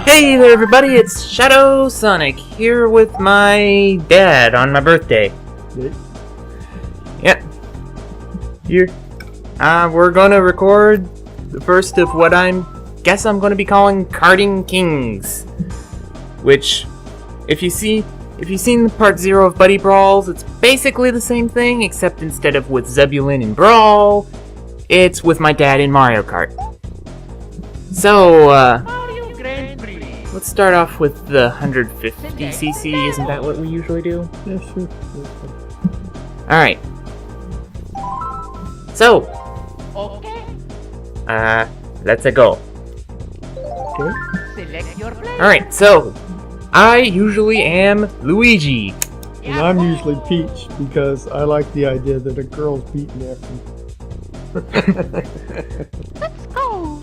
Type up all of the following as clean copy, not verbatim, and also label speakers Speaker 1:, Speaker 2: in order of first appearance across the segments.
Speaker 1: Hey there everybody, it's ShadwSonic here with my dad on my birthday. Yep. Here. We're gonna record the first of what I'm gonna be calling Karting Kings. Which, if you've seen part 0 of Buddy Brawls, it's basically the same thing, except instead of with Zebulon and Brawl, it's with my dad in Mario Kart. So, let's start off with the 150cc, isn't that what we usually do?
Speaker 2: Yeah, sure.
Speaker 1: Alright. So, let's go.
Speaker 2: Okay.
Speaker 1: Alright, so, I usually am Luigi.
Speaker 2: And I'm usually Peach because I like the idea that a girl's beating after me.
Speaker 3: Let's go.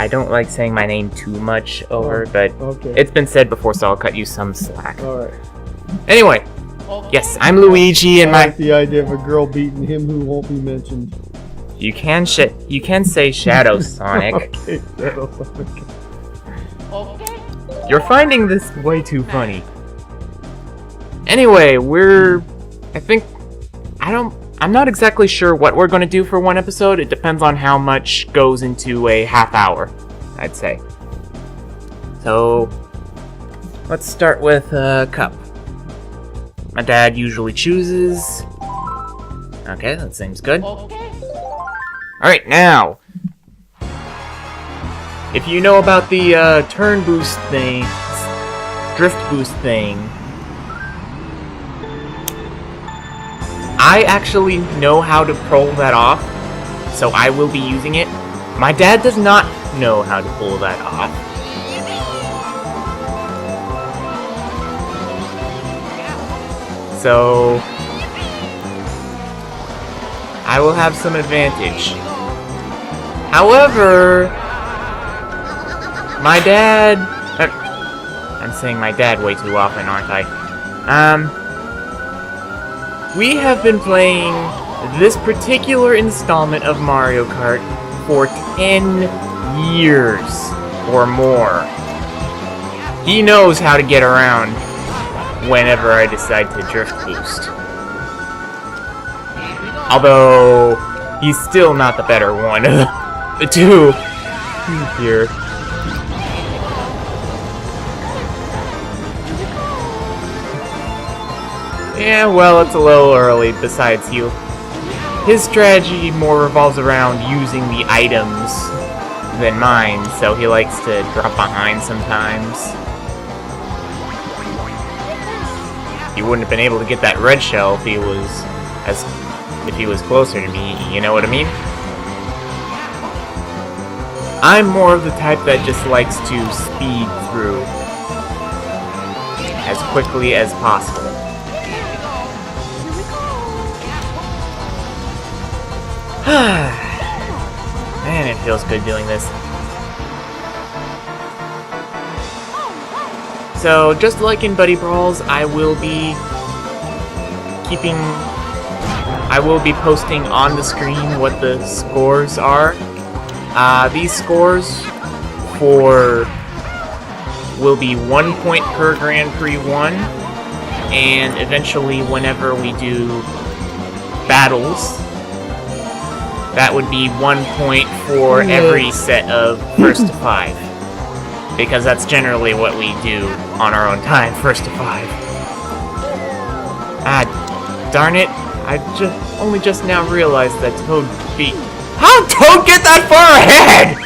Speaker 1: I don't like saying my name too much over, but
Speaker 2: Okay.
Speaker 1: it's been said before, so I'll cut you some slack.
Speaker 2: Alright.
Speaker 1: Anyway, yes, I'm Luigi, and
Speaker 2: I like the idea of a girl beating him who won't be mentioned.
Speaker 1: you can say ShadwSonic.
Speaker 2: Okay, ShadwSonic.
Speaker 1: You're finding this way too funny. Anyway, I'm not exactly sure what we're going to do for one episode. It depends on how much goes into a half hour, I'd say. So, let's start with a cup. My dad usually chooses. Okay, that seems good. Alright, now. If you know about the turn boost thing, drift boost thing, I actually know how to pull that off, so I will be using it. My dad does not know how to pull that off. So, I will have some advantage. However, my dad... I'm saying my dad way too often, aren't I? We have been playing this particular installment of Mario Kart for 10 years or more. He knows how to get around whenever I decide to drift boost. Although, he's still not the better one of the two here. Yeah, well, it's a little early. Besides, his strategy more revolves around using the items than mine, so he likes to drop behind sometimes. He wouldn't have been able to get that red shell if he was closer to me, you know what I mean? I'm more of the type that just likes to speed through as quickly as possible. Man, it feels good doing this. So, just like in Buddy Brawls, I will be posting on the screen what the scores are. These scores will be 1 point per Grand Prix 1, and eventually whenever we do battles, that would be 1 point for every set of first to 5. Because that's generally what we do on our own time, first to 5. Ah, darn it. I only just now realized that Toad beat... How'd Toad get that far ahead?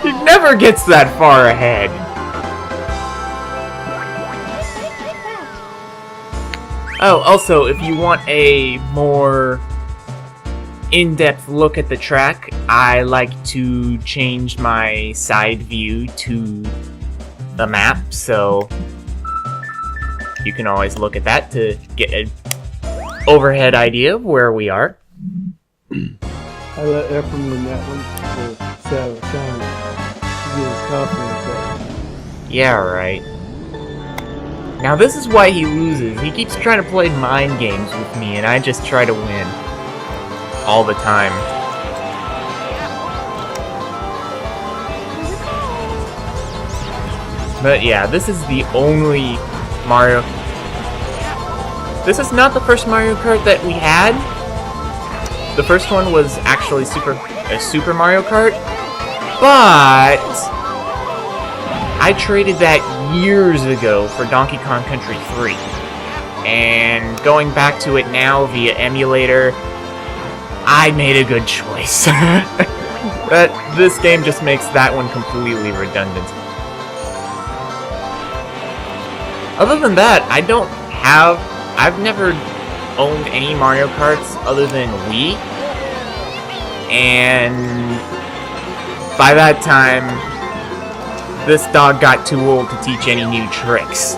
Speaker 1: He never gets that far ahead. Oh, also, if you want a more in-depth look at the track, I like to change my side view to the map, so you can always look at that to get an overhead idea of where we are.
Speaker 2: I let Ephraim win that one for ShadwSonic to get his confidence up.
Speaker 1: Yeah, right. Now this is why he loses. He keeps trying to play mind games with me, and I just try to win. All the time. But yeah, this is the only Mario... This is not the first Mario Kart that we had. The first one was actually Super Mario Kart. But... I traded that years ago for Donkey Kong Country 3. And going back to it now via emulator, I made a good choice. But this game just makes that one completely redundant. Other than that, I've never owned any Mario Karts other than Wii. And by that time, this dog got too old to teach any new tricks.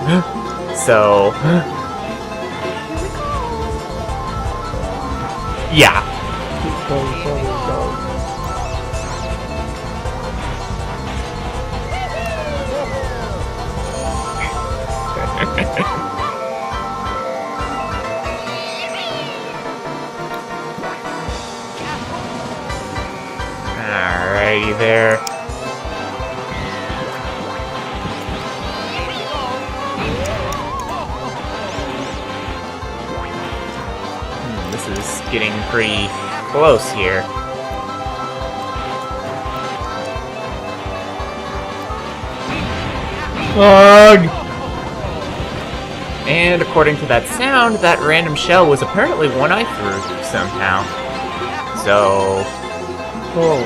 Speaker 1: So... yeah. Alrighty there. This is getting pretty close here. Ugh! And according to that sound, that random shell was apparently one I threw somehow. So...
Speaker 2: Oh,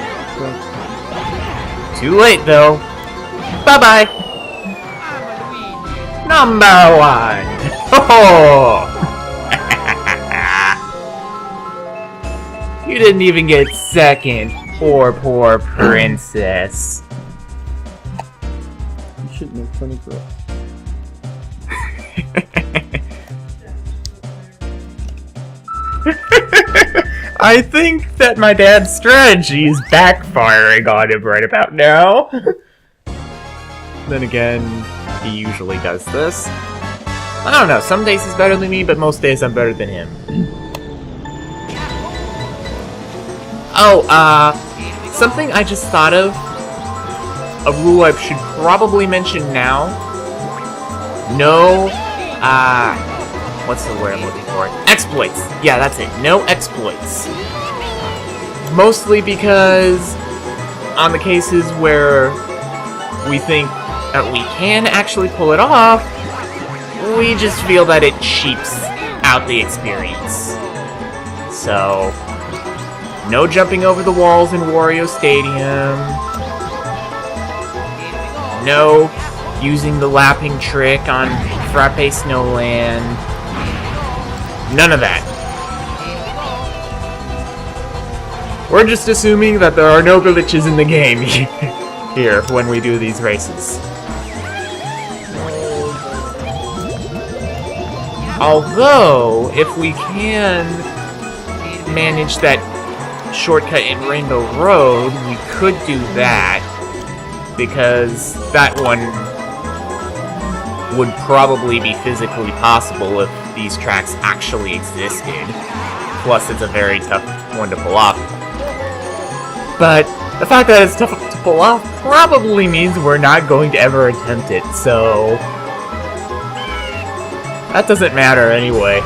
Speaker 1: too late, though. Bye-bye! Number 1! Oh! You didn't even get second. Poor princess.
Speaker 2: You shouldn't make funny girl.
Speaker 1: I think that my dad's strategy is backfiring on him right about now. Then again, he usually does this. I don't know, some days he's better than me, but most days I'm better than him. Oh, something I just thought of. A rule I should probably mention now. No, what's the word I'm looking for? Exploits! Yeah, that's it. No exploits. Mostly because on the cases where we think that we can actually pull it off, we just feel that it cheaps out the experience. So, no jumping over the walls in Wario Stadium. No using the lapping trick on Frappe Snowland. None of that. We're just assuming that there are no glitches in the game here when we do these races. Although, if we can manage that shortcut in Rainbow Road, we could do that, because that one would probably be physically possible if these tracks actually existed. Plus, it's a very tough one to pull off. But the fact that it's tough to pull off probably means we're not going to ever attempt it, so... that doesn't matter anyway.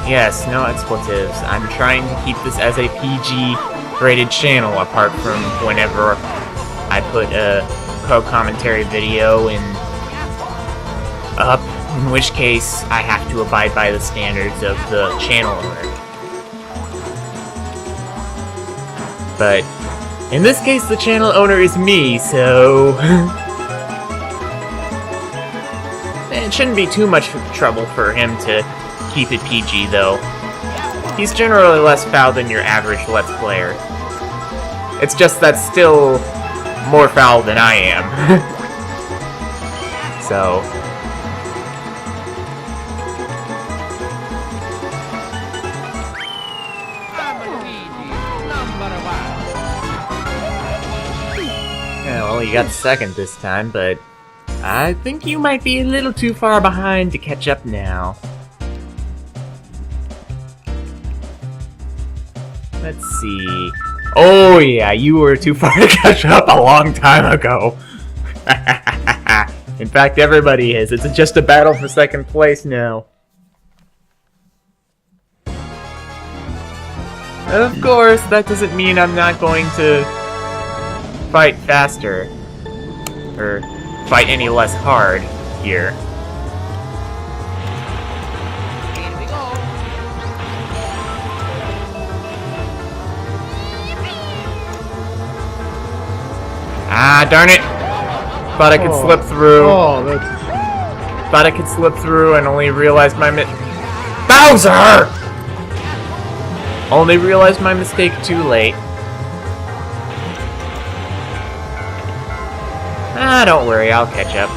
Speaker 1: Yes, no expletives. I'm trying to keep this as a PG-rated channel, apart from whenever I put a co-commentary video up, in which case I have to abide by the standards of the channel owner. But in this case, the channel owner is me, so... it shouldn't be too much trouble for him to keep it PG, though. He's generally less foul than your average Let's Player. It's just that's still more foul than I am. So... yeah, well, you got second this time, but I think you might be a little too far behind to catch up now. Let's see. Oh yeah, you were too far to catch up a long time ago. In fact, everybody is. It's just a battle for second place now. Of course, that doesn't mean I'm not going to fight faster. Or fight any less hard here. Ah, darn it! Thought I could slip through.
Speaker 2: Oh, that's...
Speaker 1: Thought I could slip through and only realized my Bowser! Only realized my mistake too late. Ah, don't worry, I'll catch up.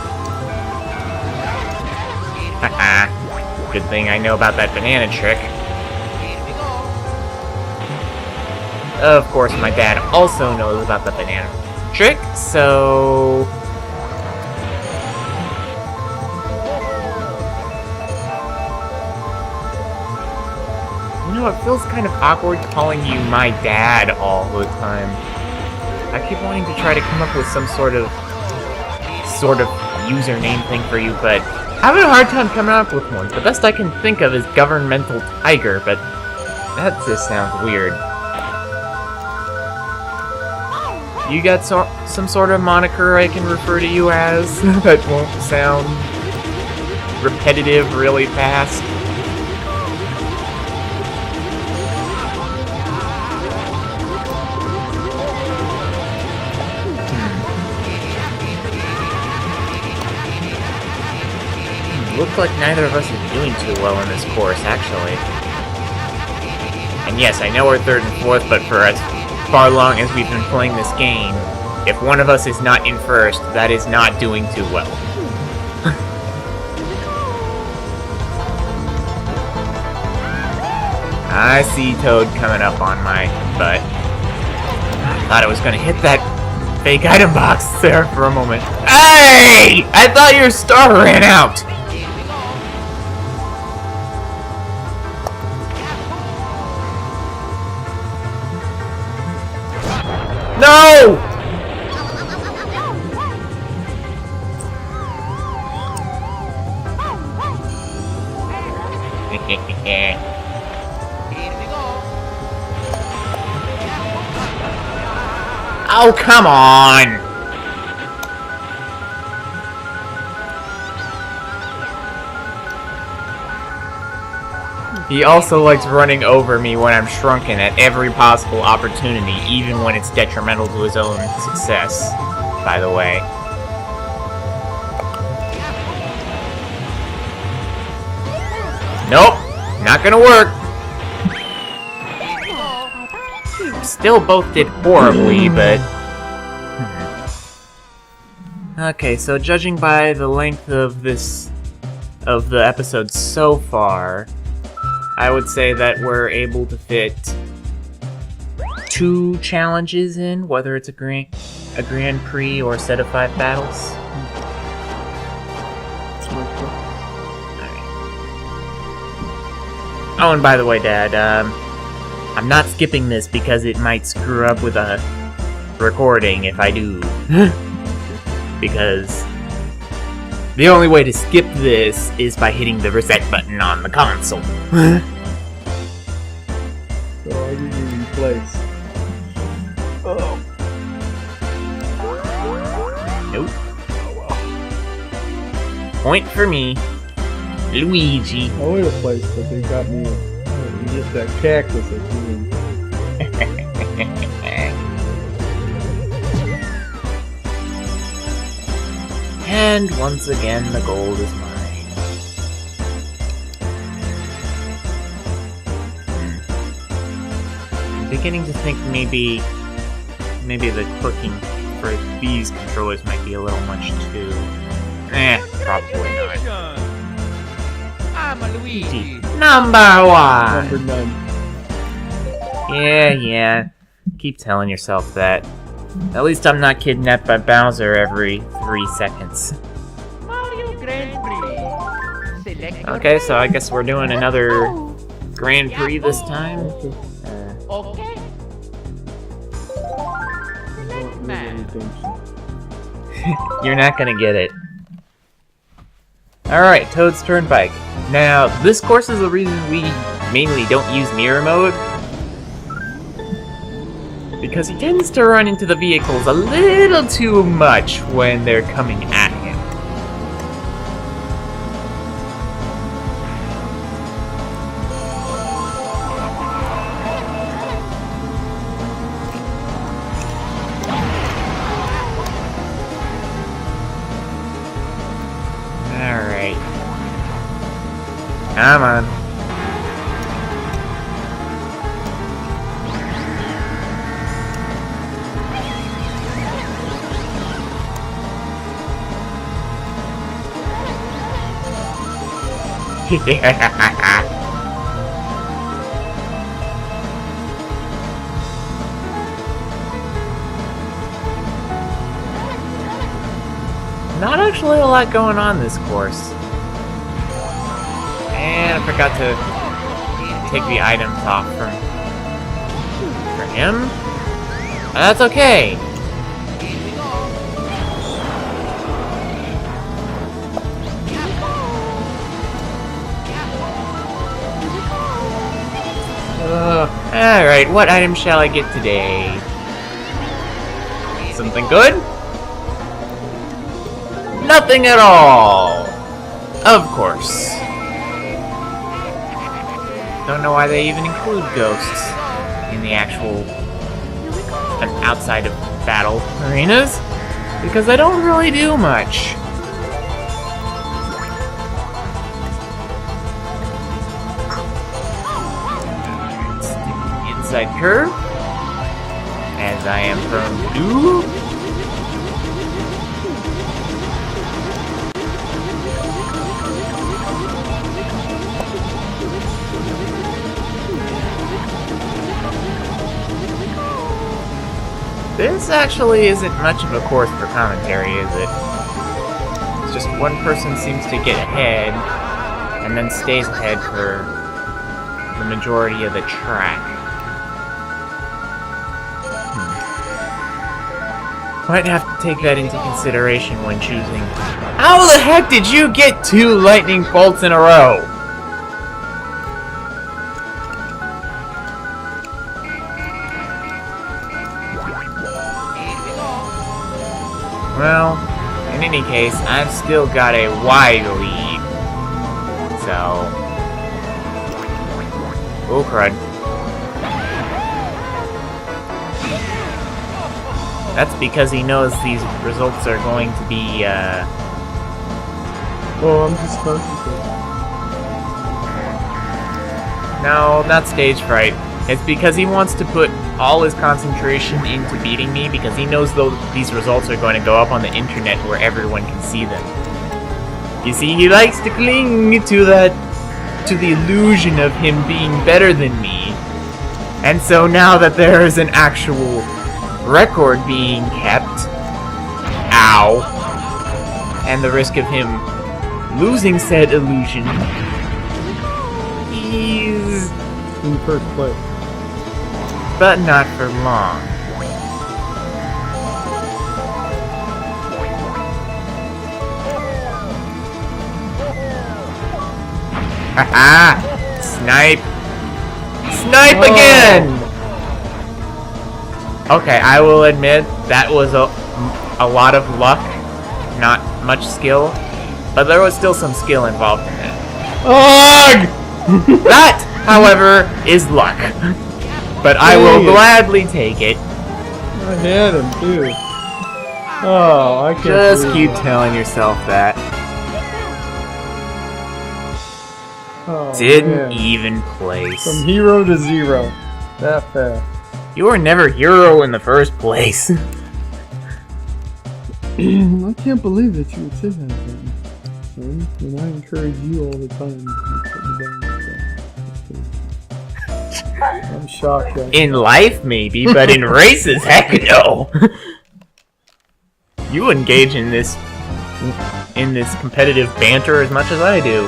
Speaker 1: Haha. Good thing I know about that banana trick. Of course, my dad also knows about the banana trick, so... You know, it feels kind of awkward calling you my dad all the time. I keep wanting to try to come up with some sort of username thing for you, but having a hard time coming up with one. The best I can think of is Governmental Tiger, but that just sounds weird. You got some sort of moniker I can refer to you as that won't sound repetitive really fast? Looks like neither of us is doing too well in this course, actually. And yes, I know we're third and fourth, but for as far long as we've been playing this game, if one of us is not in first, that is not doing too well. I see Toad coming up on my butt. Thought I was gonna hit that fake item box there for a moment. Hey! I thought your star ran out! No! Oh, come on! He also likes running over me when I'm shrunken at every possible opportunity, even when it's detrimental to his own success, by the way. Nope, not gonna work. Still both did horribly, but... Okay, so judging by the length of the episode so far, I would say that we're able to fit 2 challenges in, whether it's a Grand Prix or a set of 5 battles. Alright. Oh, and by the way, Dad, I'm not skipping this because it might screw up with a recording if I do. Because the only way to skip this is by hitting the reset button on the console.
Speaker 2: So I didn't even place. Oh.
Speaker 1: Nope. Point for me. Luigi.
Speaker 2: I would have placed, but they got me just that cactus at the end.
Speaker 1: And once again, the gold is mine. I'm beginning to think maybe the clicking for these controllers might be a little much too. Probably not.
Speaker 3: I'm a Luigi.
Speaker 1: Number 1!
Speaker 2: Number 9.
Speaker 1: Yeah. Keep telling yourself that. At least I'm not kidnapped by Bowser every 3 seconds.
Speaker 3: Mario Grand Prix. Select
Speaker 1: Okay, so I guess we're doing another Grand Prix this time.
Speaker 3: Okay.
Speaker 1: You're not gonna get it. Alright, Toad's Turnpike. Now, this course is the reason we mainly don't use mirror mode. Because he tends to run into the vehicles a little too much when they're coming at him. Alright. Come on. Not actually a lot going on this course. And I forgot to take the items off for him. That's okay. Alright, what item shall I get today? Something good? Nothing at all! Of course. Don't know why they even include ghosts in the actual outside of battle arenas, because they don't really do much. Inside curve, as I am prone to do. This actually isn't much of a course for commentary, is it? It's just one person seems to get ahead, and then stays ahead for the majority of the track. Might have to take that into consideration when choosing. How the heck did you get 2 lightning bolts in a row? Well, in any case, I've still got a wide lead. So... oh crud. That's because he knows these results are going to be,
Speaker 2: Oh, I'm just concentrating.
Speaker 1: No, not stage fright. It's because he wants to put all his concentration into beating me, because he knows these results are going to go up on the internet where everyone can see them. You see, he likes to cling to the illusion of him being better than me. And so now that there is an actual record being kept, ow, and the risk of him losing said illusion, he's
Speaker 2: In first place.
Speaker 1: but not for long. Haha! Snipe! Snipe again! Okay, I will admit that was a lot of luck, not much skill, but there was still some skill involved in it.
Speaker 2: Ugh!
Speaker 1: That, however, is luck. But I will gladly take it.
Speaker 2: I had him too. Oh, I can't.
Speaker 1: Just
Speaker 2: believe
Speaker 1: keep
Speaker 2: that.
Speaker 1: telling yourself that.
Speaker 2: Oh,
Speaker 1: Didn't
Speaker 2: man.
Speaker 1: even place.
Speaker 2: From hero to zero. That fast.
Speaker 1: You were never hero in the first place.
Speaker 2: I can't believe that you would say that, then. When I encourage you all the time. You put me down like that. I'm shocked.
Speaker 1: In life, maybe, but in races, heck no. You engage in this competitive banter as much as I do.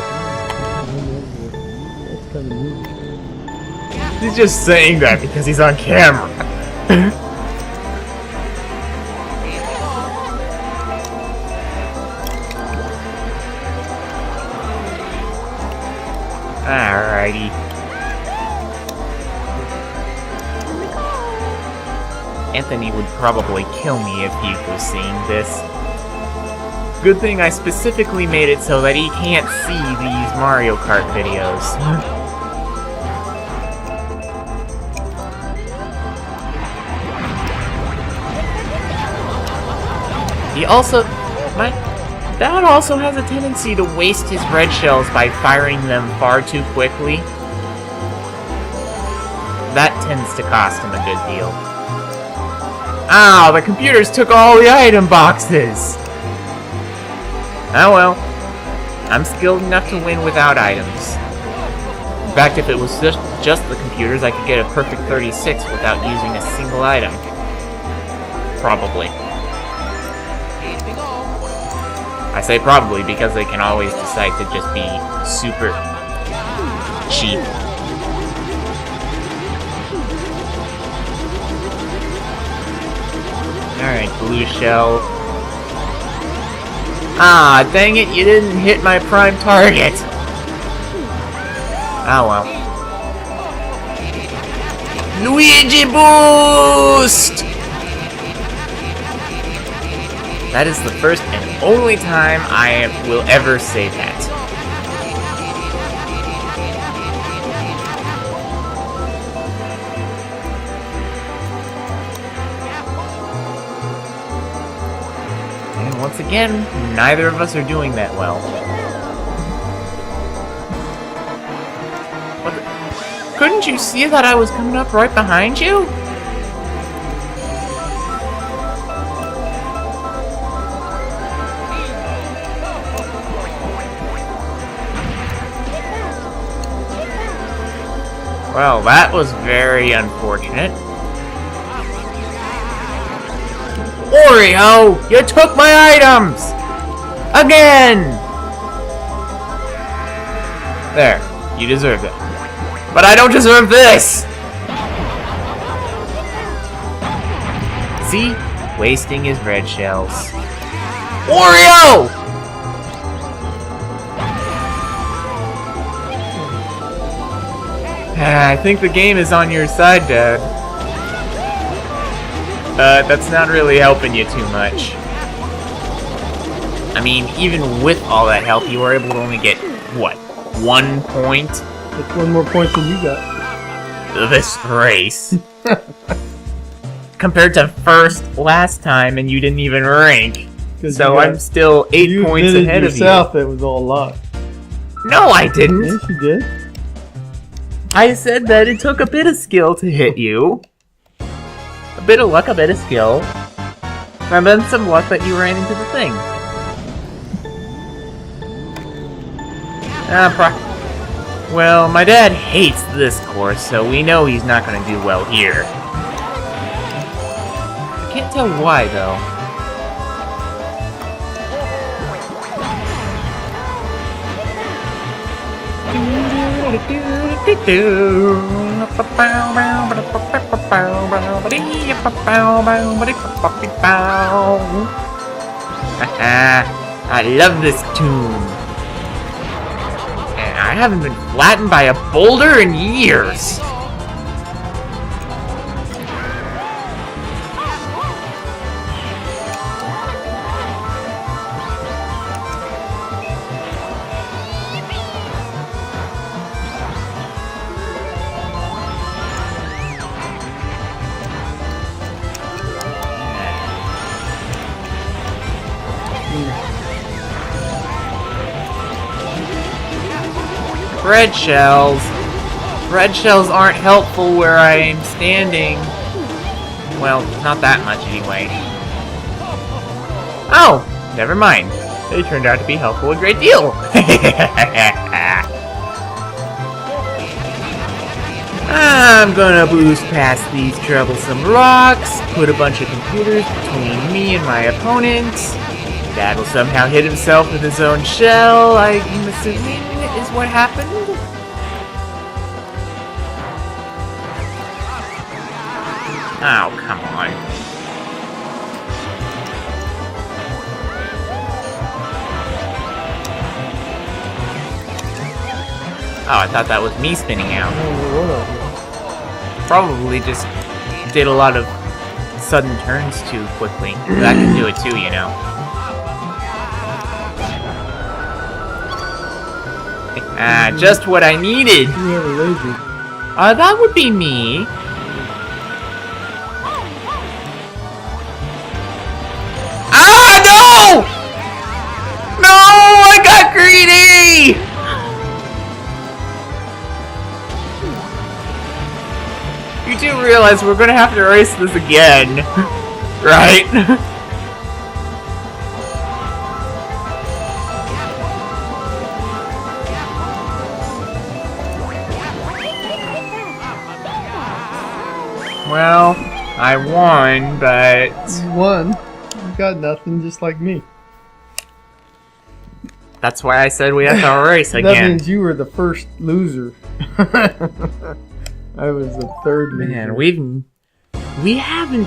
Speaker 2: That's kind of weird.
Speaker 1: He's just saying that because he's on camera. Alrighty. Anthony would probably kill me if he was seeing this. Good thing I specifically made it so that he can't see these Mario Kart videos. He also... My dad also has a tendency to waste his red shells by firing them far too quickly. That tends to cost him a good deal. Ah, the computers took all the item boxes! Oh well. I'm skilled enough to win without items. In fact, if it was just the computers, I could get a perfect 36 without using a single item. Probably. I say probably because they can always decide to just be super cheap. Alright, blue shell. Ah, dang it, you didn't hit my prime target! Oh well. Luigi boost! That is the first and only time I will ever say that. And once again, neither of us are doing that well. What the? Couldn't you see that I was coming up right behind you? Well, that was very unfortunate. Oreo! You took my items! Again! There. You deserve it. But I don't deserve this! See? Wasting his red shells. Oreo! I think the game is on your side, Dad. That's not really helping you too much. I mean, even with all that help, you were able to only get, what, 1 point?
Speaker 2: That's 1 more point than you got.
Speaker 1: This race. Compared to first last time, and you didn't even rank. So I'm still 8 points ahead of you.
Speaker 2: yourself it was all luck.
Speaker 1: No, I didn't!
Speaker 2: Yes, you did.
Speaker 1: I said that it took a bit of skill to hit you. A bit of luck, a bit of skill. And then some luck that you ran into the thing. Well, my dad hates this course, so we know he's not going to do well here. I can't tell why, though. I love this tune. And I haven't been flattened by a boulder in years. Red shells. Red shells aren't helpful where I am standing. Well, not that much anyway. Oh, never mind. They turned out to be helpful a great deal. I'm gonna boost past these troublesome rocks, put a bunch of computers between me and my opponent. Dad will somehow hit himself with his own shell, I'm assuming is what happened. Oh, come on. Oh, I thought that was me spinning out.
Speaker 2: I don't know what I did.
Speaker 1: Probably just did a lot of sudden turns too quickly. That can do it too, you know. Just what I needed.
Speaker 2: You have a laser.
Speaker 1: That would be me. Ah, no! No, I got greedy! You do realize we're gonna have to race this again, right? Well, I won, but...
Speaker 2: You won. You got nothing, just like me.
Speaker 1: That's why I said we have to race again.
Speaker 2: That means you were the first loser. I was the third loser.
Speaker 1: Man, we haven't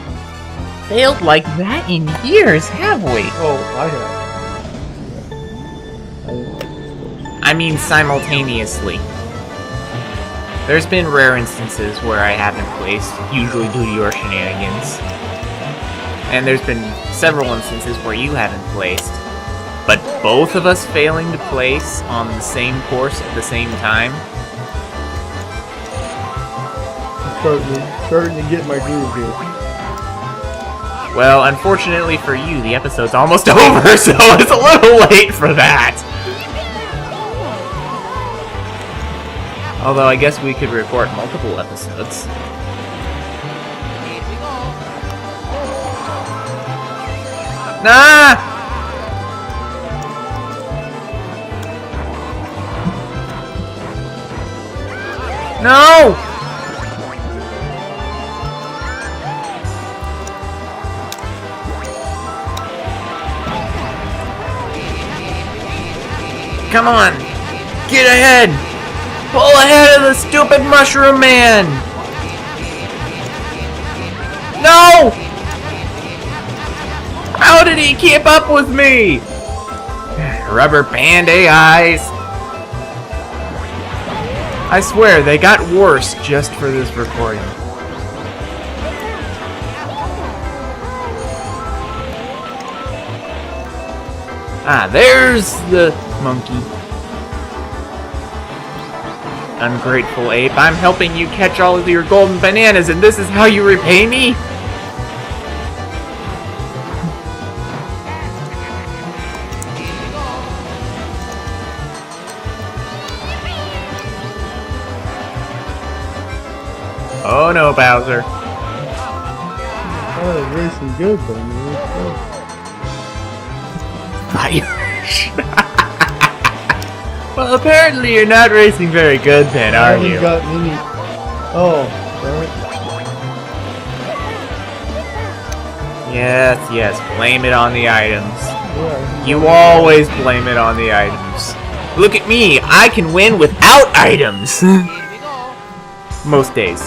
Speaker 1: failed like that in years, have we?
Speaker 2: Oh, I have.
Speaker 1: I mean simultaneously. There's been rare instances where I haven't placed, usually due to your shenanigans. And there's been several instances where you haven't placed. But both of us failing to place on the same course at the same time?
Speaker 2: Starting to get my groove here.
Speaker 1: Well, unfortunately for you, the episode's almost over, so it's a little late for that. Although I guess we could record multiple episodes. Nah! No! Come on! Get ahead! Pull ahead of the stupid mushroom man! No! How did he keep up with me? Rubber band AIs. I swear, they got worse just for this recording. Ah, there's the monkey. Ungrateful ape, I'm helping you catch all of your golden bananas, and this is how you repay me? Oh no, Bowser.
Speaker 2: Oh, it's racing good, but
Speaker 1: Well, apparently you're not racing very good then,
Speaker 2: I
Speaker 1: are
Speaker 2: haven't
Speaker 1: you?
Speaker 2: got any. Oh, right.
Speaker 1: Yes, yes, blame it on the items.
Speaker 2: Yeah,
Speaker 1: You always blame it on the items. Look at me, I can win without items! Most days.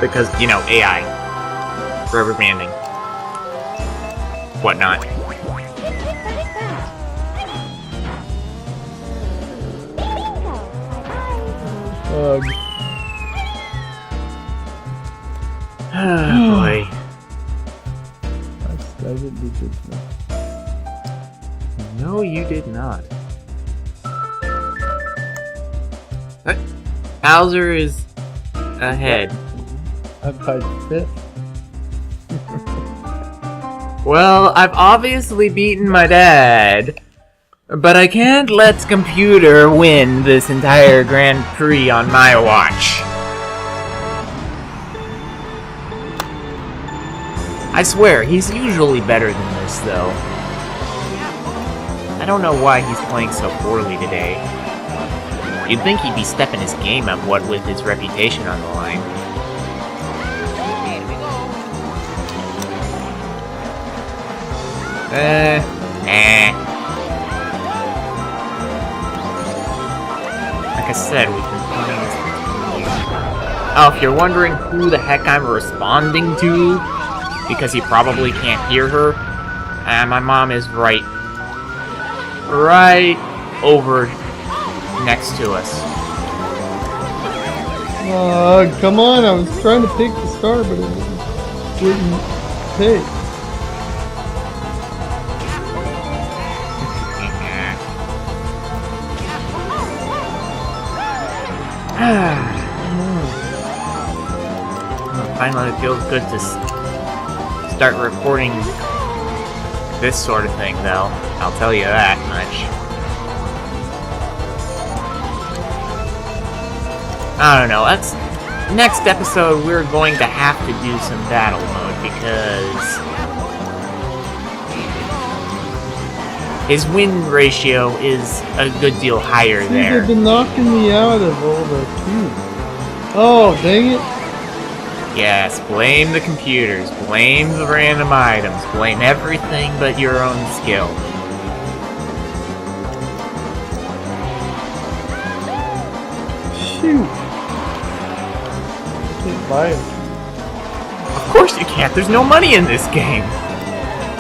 Speaker 1: Because, you know, AI. Rubber banding. Whatnot. Boy.
Speaker 2: I didn't do good enough.
Speaker 1: No, you did not. Bowser is ahead.
Speaker 2: I'm tied fifth.
Speaker 1: Well, I've obviously beaten my dad, but I can't let computer win this entire Grand Prix on my watch. I swear, he's usually better than this, though. I don't know why he's playing so poorly today. You'd think he'd be stepping his game up, what with his reputation on the line. Like I said, we've been playing this for 2 years. Oh, if you're wondering who the heck I'm responding to, because you probably can't hear her, my mom is right over next to us.
Speaker 2: Come on, I was trying to pick the star, but it wouldn't pick.
Speaker 1: Finally, it feels good to start recording this sort of thing, though. I'll tell you that much. I don't know. That's next episode. We're going to have to do some battle mode because his win ratio is a good deal higher
Speaker 2: See,
Speaker 1: there.
Speaker 2: they've been knocking me out of all the cubes. Oh, dang it.
Speaker 1: Yes, blame the computers, blame the random items, blame everything but your own skill.
Speaker 2: Shoot. Can't buy it.
Speaker 1: Of course you can't, there's no money in this game.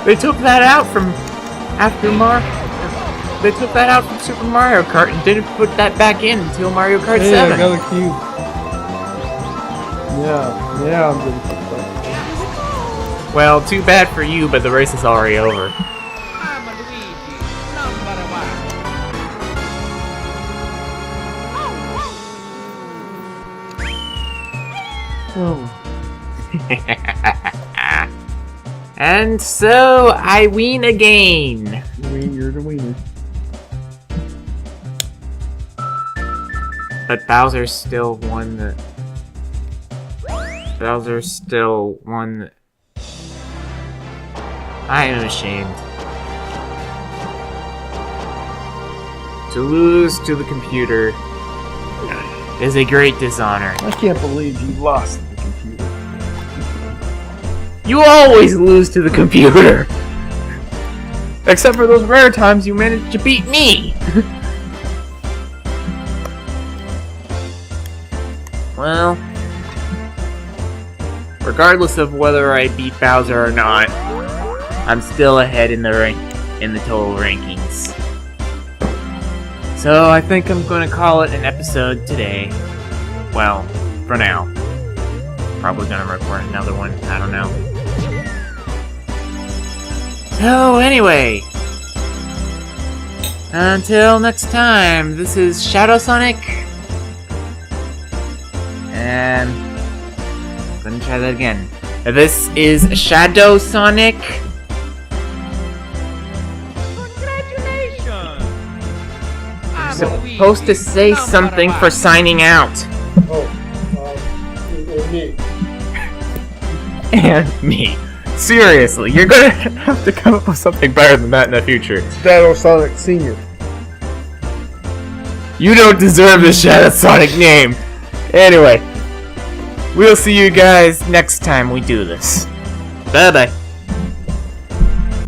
Speaker 1: They took that out from They took that out from Super Mario Kart and didn't put that back in until Mario Kart 7.
Speaker 2: I got a cube. Yeah, I'm gonna put that.
Speaker 1: Well, too bad for you, but the race is already over.
Speaker 3: I'm Luigi, number one.
Speaker 2: Oh,
Speaker 1: And so, I win again.
Speaker 2: you're the winner.
Speaker 1: But Bowser's still one that... Bowser's still one that... I am ashamed. To lose to the computer is a great dishonor.
Speaker 2: I can't believe you lost the computer.
Speaker 1: You always lose to the computer! Except for those rare times you managed to beat me! Well, regardless of whether I beat Bowser or not, I'm still ahead in the total rankings. So I think I'm gonna call it an episode today. Well, for now. Probably gonna record another one, I don't know. So anyway, until next time, this is ShadwSonic, and I'm gonna try that again. This is ShadwSonic.
Speaker 3: Congratulations! I'm
Speaker 1: Supposed to
Speaker 3: Luigi,
Speaker 1: say
Speaker 3: number
Speaker 1: something
Speaker 3: one.
Speaker 1: for signing out.
Speaker 2: Oh, me.
Speaker 1: And me. Seriously, you're gonna have to come up with something better than that in the future.
Speaker 2: ShadwSonic Senior.
Speaker 1: You don't deserve the ShadwSonic name. Anyway, we'll see you guys next time we do this. Bye-bye.